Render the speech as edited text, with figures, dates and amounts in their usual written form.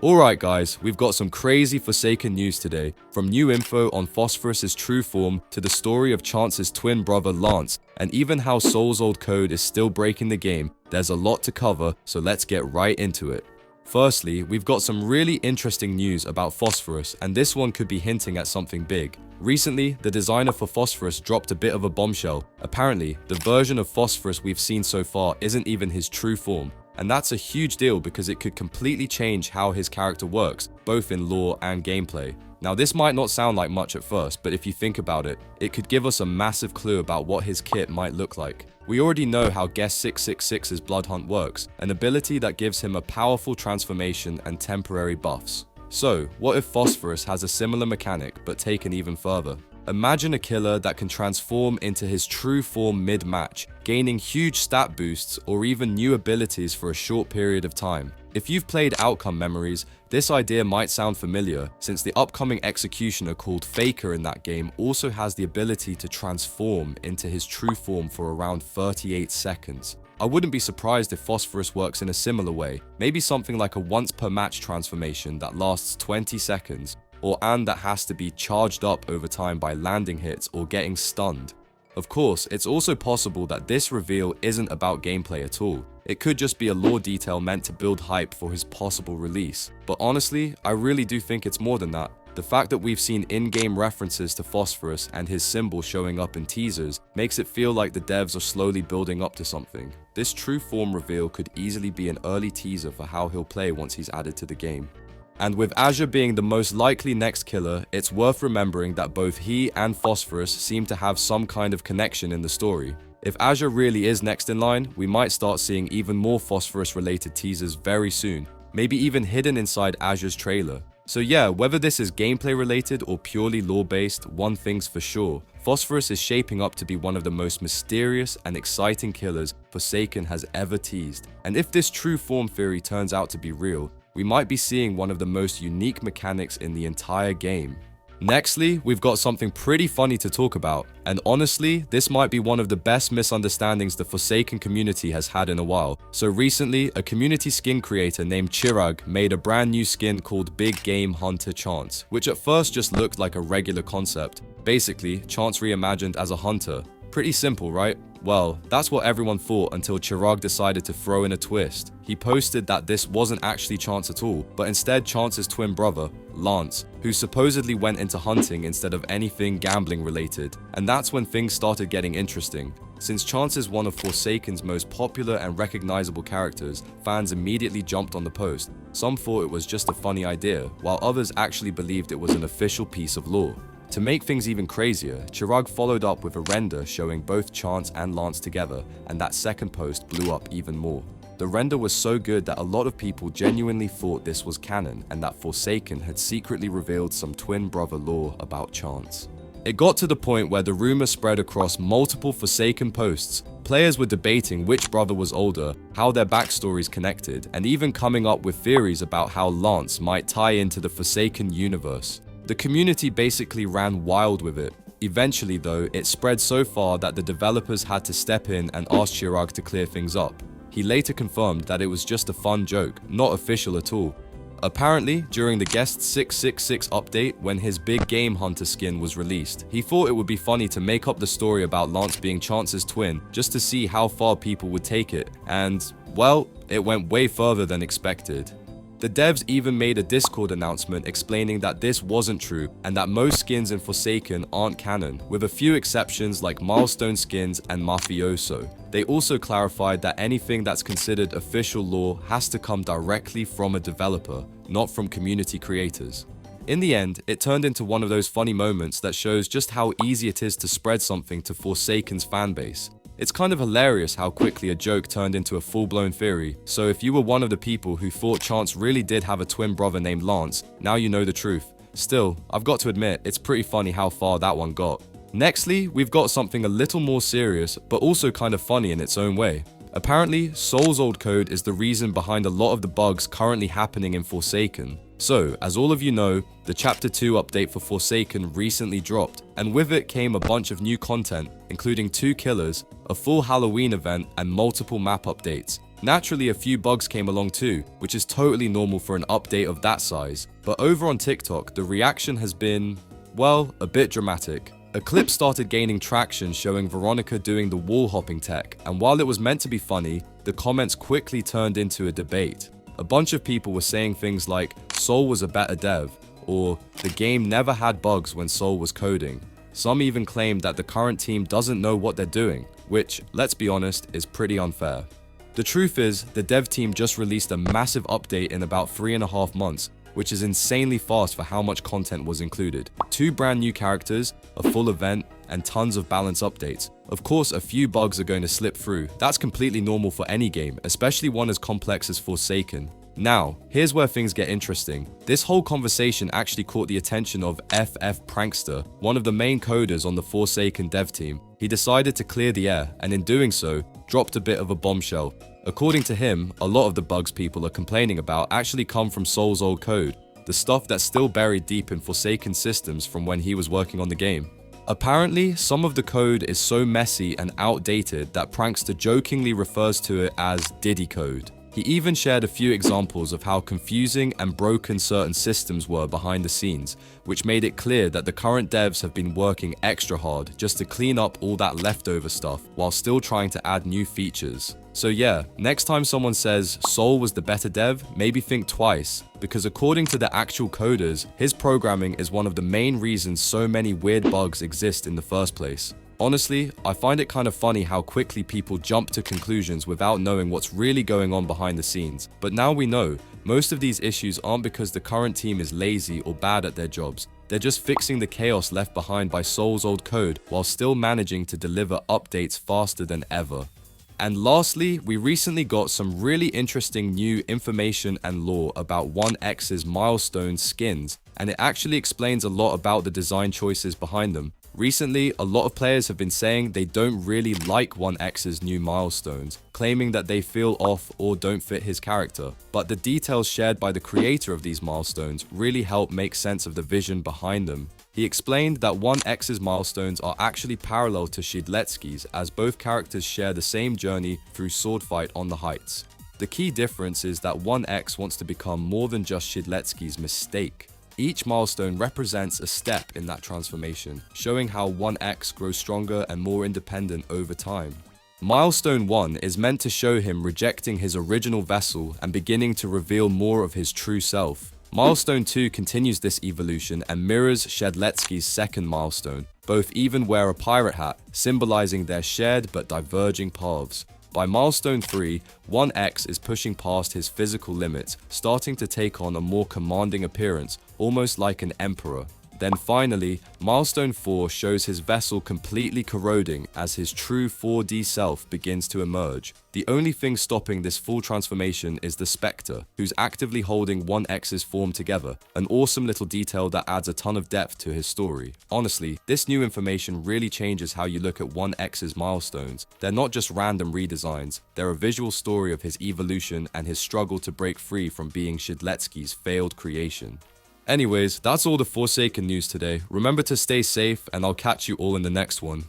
Alright guys, we've got some crazy Forsaken news today, from new info on Phosphorus' true form to the story of Chance's twin brother Lance, and even how Soul's old code is still breaking the game. There's a lot to cover, so let's get right into it. Firstly, we've got some really interesting news about Phosphorus, and this one could be hinting at something big. Recently, the designer for Phosphorus dropped a bit of a bombshell. Apparently, the version of Phosphorus we've seen so far isn't even his true form. And that's a huge deal because it could completely change how his character works, both in lore and gameplay. Now this might not sound like much at first, but if you think about it, it could give us a massive clue about what his kit might look like. We already know how Guest 666's Blood Hunt works, an ability that gives him a powerful transformation and temporary buffs. So, what if Phosphorus has a similar mechanic, but taken even further? Imagine a killer that can transform into his true form mid-match, gaining huge stat boosts or even new abilities for a short period of time. If you've played Outcome Memories, this idea might sound familiar, since the upcoming executioner called Faker in that game also has the ability to transform into his true form for around 38 seconds. I wouldn't be surprised if Phosphorus works in a similar way, maybe something like a once per match transformation that lasts 20 seconds, and that has to be charged up over time by landing hits or getting stunned. Of course, it's also possible that this reveal isn't about gameplay at all. It could just be a lore detail meant to build hype for his possible release. But honestly, I really do think it's more than that. The fact that we've seen in-game references to Phosphorus and his symbol showing up in teasers makes it feel like the devs are slowly building up to something. This true form reveal could easily be an early teaser for how he'll play once he's added to the game. And with Azure being the most likely next killer, it's worth remembering that both he and Phosphorus seem to have some kind of connection in the story. If Azure really is next in line, we might start seeing even more Phosphorus-related teasers very soon, maybe even hidden inside Azure's trailer. So yeah, whether this is gameplay related or purely lore-based, one thing's for sure. Phosphorus is shaping up to be one of the most mysterious and exciting killers Forsaken has ever teased. And if this true form theory turns out to be real, we might be seeing one of the most unique mechanics in the entire game. Nextly, we've got something pretty funny to talk about, and honestly, this might be one of the best misunderstandings the Forsaken community has had in a while. So recently, a community skin creator named Chirag made a brand new skin called Big Game Hunter Chance, which at first just looked like a regular concept. Basically, Chance reimagined as a hunter. Pretty simple, right? Well, that's what everyone thought until Chirag decided to throw in a twist. He posted that this wasn't actually Chance at all, but instead Chance's twin brother, Lance, who supposedly went into hunting instead of anything gambling related. And that's when things started getting interesting. Since Chance is one of Forsaken's most popular and recognizable characters, fans immediately jumped on the post. Some thought it was just a funny idea, while others actually believed it was an official piece of lore. To make things even crazier, Chirag followed up with a render showing both Chance and Lance together, and that second post blew up even more. The render was so good that a lot of people genuinely thought this was canon and that Forsaken had secretly revealed some twin brother lore about Chance. It got to the point where the rumor spread across multiple Forsaken posts. Players were debating which brother was older, how their backstories connected, and even coming up with theories about how Lance might tie into the Forsaken universe. The community basically ran wild with it. Eventually though, it spread so far that the developers had to step in and ask Chirag to clear things up. He later confirmed that it was just a fun joke, not official at all. Apparently, during the Guest 666 update when his Big Game Hunter skin was released, he thought it would be funny to make up the story about Lance being Chance's twin just to see how far people would take it, and, well, it went way further than expected. The devs even made a Discord announcement explaining that this wasn't true and that most skins in Forsaken aren't canon, with a few exceptions like Milestone skins and Mafioso. They also clarified that anything that's considered official lore has to come directly from a developer, not from community creators. In the end, it turned into one of those funny moments that shows just how easy it is to spread something to Forsaken's fanbase. It's kind of hilarious how quickly a joke turned into a full-blown theory, so if you were one of the people who thought Chance really did have a twin brother named Lance, now you know the truth. Still, I've got to admit, it's pretty funny how far that one got. Nextly, we've got something a little more serious, but also kind of funny in its own way. Apparently, Soul's old code is the reason behind a lot of the bugs currently happening in Forsaken. So, as all of you know, the Chapter 2 update for Forsaken recently dropped, and with it came a bunch of new content, including 2 killers, a full Halloween event, and multiple map updates. Naturally, a few bugs came along too, which is totally normal for an update of that size. But over on TikTok, the reaction has been, well, a bit dramatic. A clip started gaining traction showing Veronica doing the wall hopping tech, and while it was meant to be funny, the comments quickly turned into a debate. A bunch of people were saying things like, Soul was a better dev, or the game never had bugs when Soul was coding. Some even claimed that the current team doesn't know what they're doing, which, let's be honest, is pretty unfair. The truth is, the dev team just released a massive update in about 3.5 months, which is insanely fast for how much content was included. 2 brand new characters, a full event, and tons of balance updates. Of course, a few bugs are going to slip through. That's completely normal for any game, especially one as complex as Forsaken. Now, here's where things get interesting. This whole conversation actually caught the attention of FF Prankster, one of the main coders on the Forsaken dev team. He decided to clear the air, and in doing so, dropped a bit of a bombshell. According to him, a lot of the bugs people are complaining about actually come from Soul's old code, the stuff that's still buried deep in Forsaken systems from when he was working on the game. Apparently, some of the code is so messy and outdated that Prankster jokingly refers to it as Diddy code. He even shared a few examples of how confusing and broken certain systems were behind the scenes, which made it clear that the current devs have been working extra hard just to clean up all that leftover stuff while still trying to add new features. So yeah, next time someone says Soul was the better dev, maybe think twice, because according to the actual coders, his programming is one of the main reasons so many weird bugs exist in the first place. Honestly, I find it kind of funny how quickly people jump to conclusions without knowing what's really going on behind the scenes. But now we know, most of these issues aren't because the current team is lazy or bad at their jobs. They're just fixing the chaos left behind by Soul's old code while still managing to deliver updates faster than ever. And lastly, we recently got some really interesting new information and lore about 1X's Milestone skins, and it actually explains a lot about the design choices behind them. Recently, a lot of players have been saying they don't really like 1X's new milestones, claiming that they feel off or don't fit his character. But the details shared by the creator of these milestones really help make sense of the vision behind them. He explained that 1X's milestones are actually parallel to Shidletsky's, as both characters share the same journey through swordfight on the heights. The key difference is that 1X wants to become more than just Shidletsky's mistake. Each milestone represents a step in that transformation, showing how 1X grows stronger and more independent over time. Milestone 1 is meant to show him rejecting his original vessel and beginning to reveal more of his true self. Milestone 2 continues this evolution and mirrors Shedletsky's second milestone. Both even wear a pirate hat, symbolizing their shared but diverging paths. By Milestone 3, 1X is pushing past his physical limits, starting to take on a more commanding appearance, almost like an emperor. Then finally, Milestone 4 shows his vessel completely corroding as his true 4D self begins to emerge. The only thing stopping this full transformation is the Spectre, who's actively holding 1X's form together, an awesome little detail that adds a ton of depth to his story. Honestly, this new information really changes how you look at 1X's milestones. They're not just random redesigns, they're a visual story of his evolution and his struggle to break free from being Shidletsky's failed creation. Anyways, that's all the Forsaken news today. Remember to stay safe, and I'll catch you all in the next one.